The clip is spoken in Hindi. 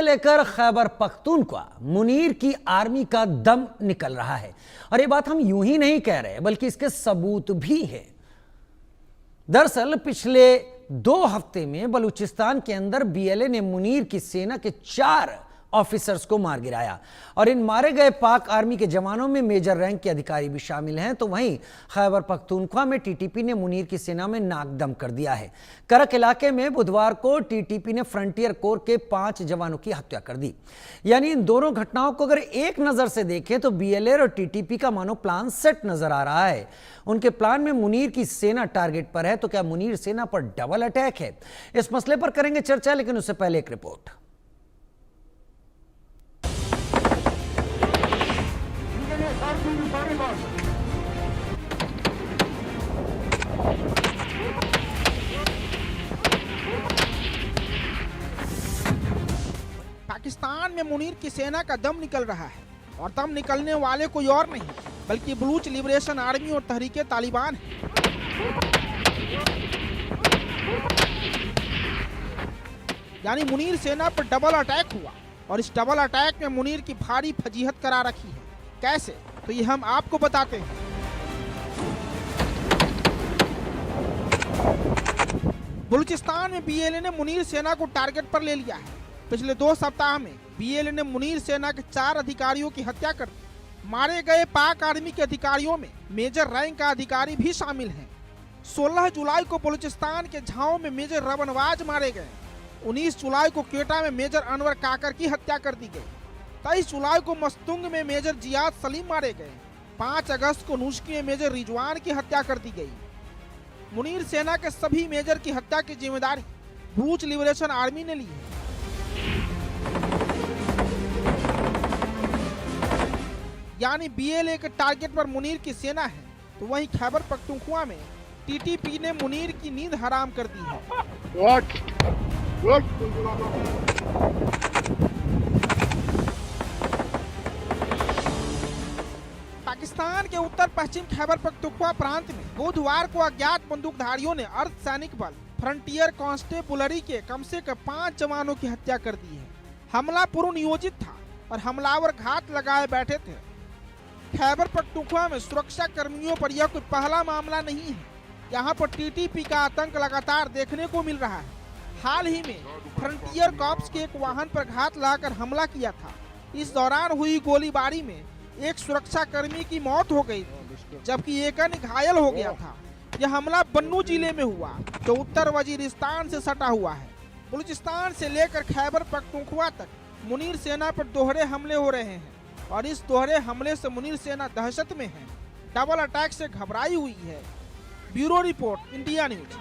लेकर खैबर पख्तूनख्वा मुनीर की आर्मी का दम निकल रहा है। और ये बात हम यूं ही नहीं कह रहे बल्कि इसके सबूत भी है। दरअसल पिछले 2 हफ्ते में बलूचिस्तान के अंदर बीएलए ने मुनीर की सेना के 4 ऑफिसर्स को मार गिराया और इन मारे गए पाक आर्मी के जवानों में मेजर रैंक के अधिकारी भी शामिल हैं। तो वहीं खैबर पख्तूनख्वा में टीटीपी ने मुनीर की सेना में नाकदम कर दिया है। करक इलाके में बुधवार को टीटीपी ने फ्रंटियर कोर के 5 जवानों की हत्या कर दी। यानी इन दोनों घटनाओं को अगर एक नजर से देखें तो बीएलए और टीटीपी का मानो प्लान सेट नजर आ रहा है। उनके प्लान में मुनीर की सेना टारगेट पर है, तो क्या मुनीर सेना पर डबल अटैक है? इस मसले पर करेंगे चर्चा, लेकिन उससे पहले एक रिपोर्ट। पाकिस्तान में मुनीर की सेना का दम निकल रहा है और दम निकलने वाले कोई और नहीं बल्कि बलूच लिबरेशन आर्मी और तहरीके तालिबान है। यानी मुनीर सेना पर डबल अटैक हुआ और इस डबल अटैक में मुनीर की भारी फजीहत करा रखी है। कैसे? तो ये हम आपको बताते हैं। बलूचिस्तान में बीएलए ने मुनीर सेना को टारगेट पर ले लिया है। पिछले 2 सप्ताह में बीएलए ने मुनीर सेना के 4 अधिकारियों की हत्या कर दी। मारे गए पाक आर्मी के अधिकारियों में मेजर रैंक का अधिकारी भी शामिल हैं। 16 जुलाई को बलूचिस्तान के झाओं में मेजर रबनवाज मारे गए। 19 जुलाई को क्वेटा में मेजर अनवर काकर की हत्या कर दी गई। 23 जुलाई को मस्तुंग में मेजर जियाद सलीम मारे गए। 5 अगस्त को नुश्की में मेजर रिजवान की हत्या कर दी गई। मुनीर सेना के सभी मेजर की हत्या की जिम्मेदारी बलूच लिबरेशन आर्मी ने ली है। यानी बीएलए के टारगेट पर मुनीर की सेना है, तो वहीं खैबर पख्तूनख्वा में टीटीपी ने मुनीर की नींद हराम कर दी है। पाकिस्तान के उत्तर पश्चिम खैबर पख्तूनख्वा प्रांत में बुधवार को अज्ञात बंदूकधारियों ने अर्धसैनिक बल फ्रंटियर कांस्टेबुलरी के कम से कम 5 जवानों की हत्या कर दी है। हमला पूर्व नियोजित था और हमलावर घात लगाए बैठे थे। खैबर पख्तूनख्वा में सुरक्षा कर्मियों पर यह कोई पहला मामला नहीं है। यहाँ पर टीटीपी का आतंक लगातार देखने को मिल रहा है। हाल ही में फ्रंटियर कॉर्प्स के एक वाहन पर घात लगाकर हमला किया था। इस दौरान हुई गोलीबारी में एक सुरक्षा कर्मी की मौत हो गई थी, जबकि एक अन्य घायल हो गया था। यह हमला बन्नू जिले में हुआ, जो उत्तर वजीरिस्तान से सटा हुआ है। बलूचिस्तान से लेकर खैबर पख्तूनख्वा तक मुनीर सेना पर दोहरे हमले हो रहे हैं और इस दोहरे हमले से मुनीर सेना दहशत में है, डबल अटैक से घबराई हुई है। Bureau report, India news.